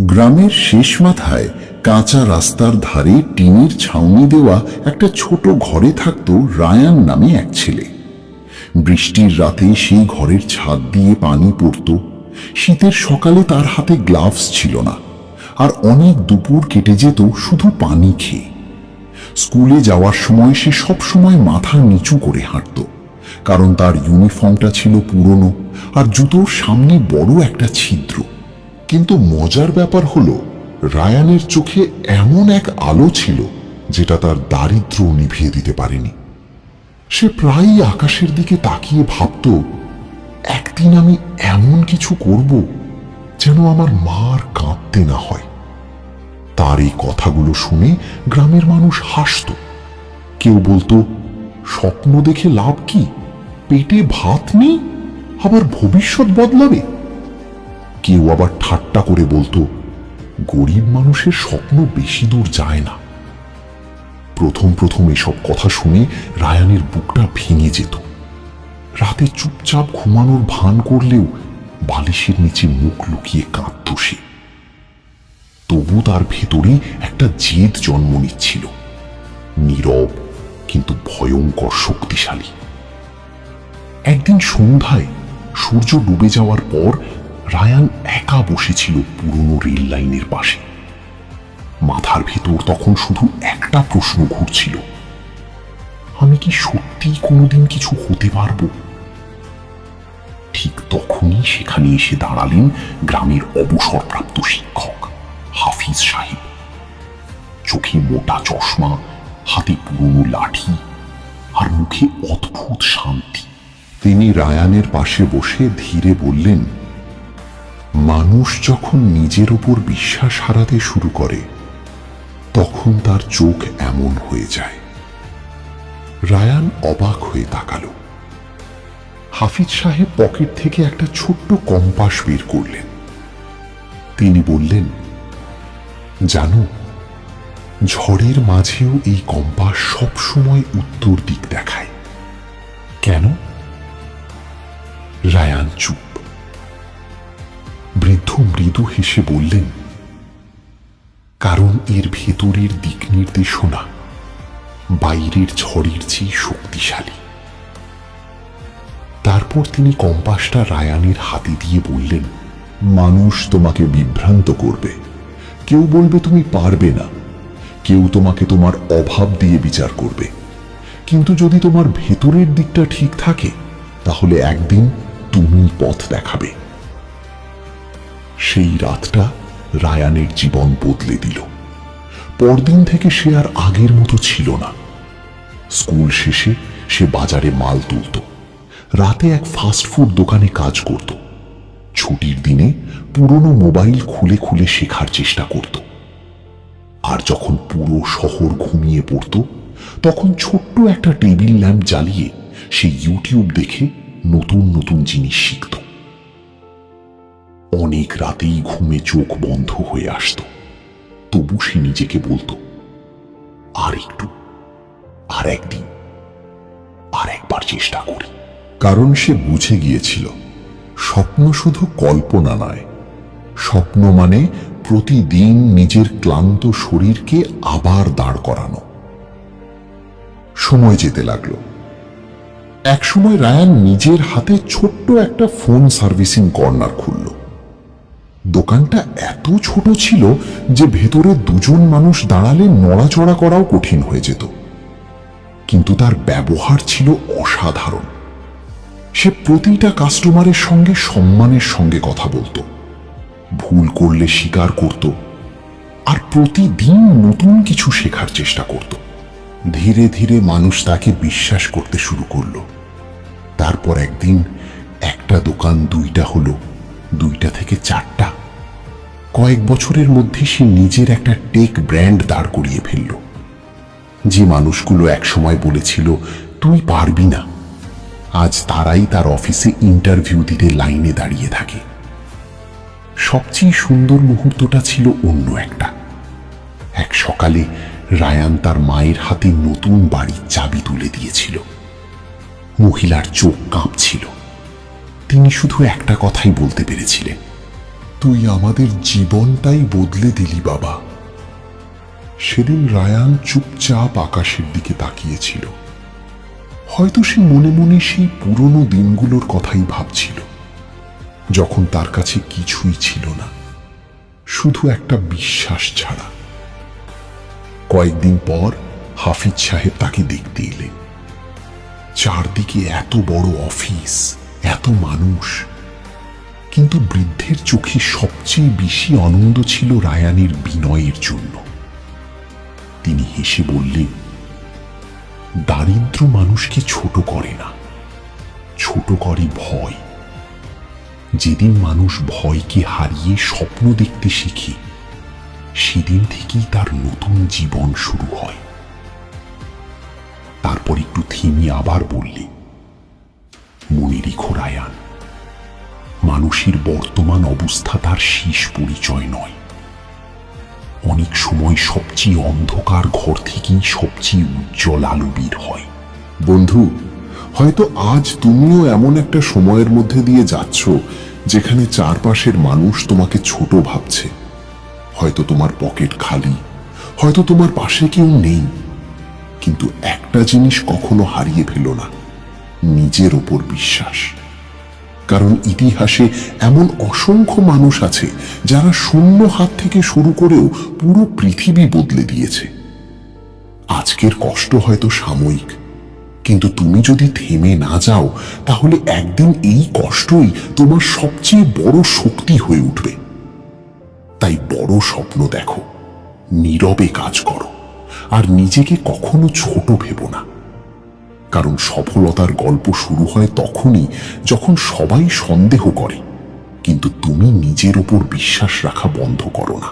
গ্রামের শেষ মাথায় কাঁচা রাস্তার ধারে টিনের ছাউনি দেওয়া একটা ছোট ঘরে থাকত রায়ান নামে এক ছেলে। বৃষ্টির রাতে সেই ঘরের ছাদ দিয়ে পানি পড়ত। শীতের সকালে তার হাতে গ্লাভস ছিল না, আর অনেক দুপুর কেটে যেত শুধু পানি খেয়ে। স্কুলে যাওয়ার সময় সে সব সময় মাথা নিচু করে হাঁটত, কারণ তার ইউনিফর্মটা ছিল পুরনো আর জুতোর সামনে বড় একটা ছিদ্র। কিন্তু মজার ব্যাপার হলো, রায়ানের চোখে এমন এক আলো ছিল যেটা তার দারিদ্র নিভিয়ে দিতে পারেনি। সে প্রায়ই আকাশের দিকে তাকিয়ে ভাবত, একদিন আমি এমন কিছু করব যেন আমার মার কাঁদতে না হয়। তার এই কথাগুলো শুনে গ্রামের মানুষ হাসত। কেউ বলতো, স্বপ্ন দেখে লাভ কি, পেটে ভাত নেই আবার ভবিষ্যৎ বদলাবে। কেউ আবার ঠাট্টা করে বলতো, গরিব মানুষের স্বপ্ন বেশি দূর যায় না। প্রথম প্রথম এসব কথা শুনে রায়ানের বুকটা ভেঙে যেত। রাতে চুপচাপ ঘুমানোর ভান করলেও বালিশের নিচে মুখ লুকিয়ে কাঁদত সে। তবু তার ভেতরে একটা জেদ জন্ম নিচ্ছিল, নীরব কিন্তু ভয়ঙ্কর শক্তিশালী। একদিন সন্ধ্যায় সূর্য ডুবে যাওয়ার পর রায়ান একা বসেছিল পুরনো রেল লাইনের পাশে। মাথার ভেতর তখন শুধু একটা প্রশ্ন ঘুরছিল, আমি কি সত্যিই কোনোদিন কিছু হতে পারবো? ঠিক তখনই সেখানে এসে দাঁড়ালেন গ্রামের অবসরপ্রাপ্ত শিক্ষক হাফিজ সাহেব। চোখে মোটা চশমা, হাতে পুরনো লাঠি আর মুখে অদ্ভুত শান্তি। তিনি রায়ানের পাশে বসে ধীরে বললেন, মানুষ যখন নিজের উপর বিশ্বাস হারাতে শুরু করে তখন তার চোখ এমন হয়ে যায়। রায়ান অবাক হয়ে তাকালো। হাফিজ সাহেব পকেট থেকে একটা ছোট্ট কম্পাস বের করলেন। তিনি বললেন, জানো, ঝড়ের মাঝেও এই কম্পাস সব সময় উত্তর দিক দেখায়। কেন? রায়ান চুপ। বৃদ্ধ মৃদু হেসে বললেন, কারণ এর ভেতরের দিক নির্দেশনা বাইরের ঝড়ের চেয়ে শক্তিশালী। তারপর তিনি কম্পাসটা রায়ানের হাতে দিয়ে বললেন, মানুষ তোমাকে বিভ্রান্ত করবে। কেউ বলবে তুমি পারবে না, কেউ তোমাকে তোমার অভাব দিয়ে বিচার করবে। কিন্তু যদি তোমার ভেতরের দিকটা ঠিক থাকে তাহলে একদিন তুমি পথ দেখাবে। সেই রাতটা রায়ানের জীবন বদলে দিল। পরদিন থেকে সে আর আগের মতো ছিল না। স্কুল শেষে সে বাজারে মাল তুলত, রাতে এক ফাস্টফুড দোকানে কাজ করত, ছুটির দিনে পুরনো মোবাইল খুলে খুলে শেখার চেষ্টা করত। আর যখন পুরো শহর ঘুমিয়ে পড়ত তখন ছোট্ট একটা টেবিল ল্যাম্প জ্বালিয়ে সে ইউটিউব দেখে নতুন নতুন জিনিস শিখত। অনেক রাতেই ঘুমে চোখ বন্ধ হয়ে আসত, তবু সে নিজেকে বলতো, আর একটু, আর একদিন, আর একবার চেষ্টা করি। কারণ সে বুঝে গিয়েছিল, স্বপ্ন শুধু কল্পনা নয়, স্বপ্ন মানে প্রতিদিন নিজের ক্লান্ত শরীরকে আবার দাঁড় করানো। সময় যেতে লাগলো। একসময় রায়ান নিজের হাতে ছোট্ট একটা ফোন সার্ভিসিং কর্নার খুলল। দোকানটা এত ছোট ছিল যে ভেতরে দুজন মানুষ দাঁড়ালে নড়াচড়া করাও কঠিন হয়ে যেত। কিন্তু তার ব্যবহার ছিল অসাধারণ। সে প্রতিটা কাস্টমারের সঙ্গে সম্মানের সঙ্গে কথা বলতো, ভুল করলে স্বীকার করত, আর প্রতিদিন নতুন কিছু শেখার চেষ্টা করত। ধীরে ধীরে মানুষ তাকে বিশ্বাস করতে শুরু করলো। তারপর একদিন একটা দোকান দুইটা হলো, দুইটা থেকে চারটা। কয়েক বছরের মধ্যে সে নিজের একটা টেক ব্র্যান্ড দাঁড় করিয়ে ফেলল। যে মানুষগুলো একসময় বলেছিল তুই পারবি না, আজ তারাই তার অফিসে ইন্টারভিউ দিতে লাইনে দাঁড়িয়ে থাকে। সবচেয়ে সুন্দর মুহূর্তটা ছিল অন্য একটা। এক সকালে রায়ান তার মায়ের হাতে নতুন বাড়ির চাবি তুলে দিয়েছিল। মহিলার চোখ কাঁপছিল। তিনি শুধু একটা কথাই বলতে পেরেছিলেন, তুই আমাদের জীবনটাই বদলে দিলি বাবা। সেদিন রায়ান চুপচাপ আকাশের দিকে তাকিয়েছিল। হয়তো সে মনে মনে সেই পুরনো দিনগুলোর কথাই ভাবছিল, যখন তার কাছে কিছুই ছিল না, শুধু একটা বিশ্বাস ছাড়া। কয়েকদিন পর হাফিজ সাহেব তাকে দেখতে এলেন। চারদিকে এত বড় অফিস, এত মানুষ, কিন্তু বৃদ্ধের চোখে সবচেয়ে বেশি আনন্দ ছিল রায়ানের বিনয়ের জন্য। তিনি হেসে বললেন, দারিদ্র মানুষকে ছোট করে না, ছোট করে ভয়। যেদিন মানুষ ভয়কে হারিয়ে স্বপ্ন দেখতে শিখে, সেদিন থেকেই তার নতুন জীবন শুরু হয়। তারপর একটু থেমে আবার বললে, মনে রেখো রায়ান, মানুষের বর্তমান অবস্থা তার শেষ পরিচয় নয়। অনেক সময় সবচেয়ে অন্ধকার ঘর থেকেই সবচেয়ে উজ্জ্বল আলো বের হয়। বন্ধু, হয়তো আজ তুমিও এমন একটা সময়ের মধ্যে দিয়ে যাচ্ছ যেখানে চারপাশের মানুষ তোমাকে ছোট ভাবছে। হয়তো তোমার পকেট খালি, হয়তো তোমার পাশে কেউ নেই, কিন্তু একটা জিনিস কখনো হারিয়ে ফেলো না, নিজের ওপর বিশ্বাস। কারণ ইতিহাসে এমন অসংখ্য মানুষ আছে যারা শূন্য হাত থেকে শুরু করেও পুরো পৃথিবী বদলে দিয়েছে। আজকের কষ্ট হয়তো সাময়িক, কিন্তু তুমি যদি থেমে না যাও, তাহলে একদিন এই কষ্টই তোমার সবচেয়ে বড় শক্তি হয়ে উঠবে। তাই বড় স্বপ্ন দেখো, নীরবে কাজ করো, আর নিজেকে কখনো ছোট ভেবো না। কারণ সফলতার গল্প শুরু হয় তখনই যখন সবাই সন্দেহ করে, কিন্তু তুমি নিজের উপর বিশ্বাস রাখা বন্ধ করো না।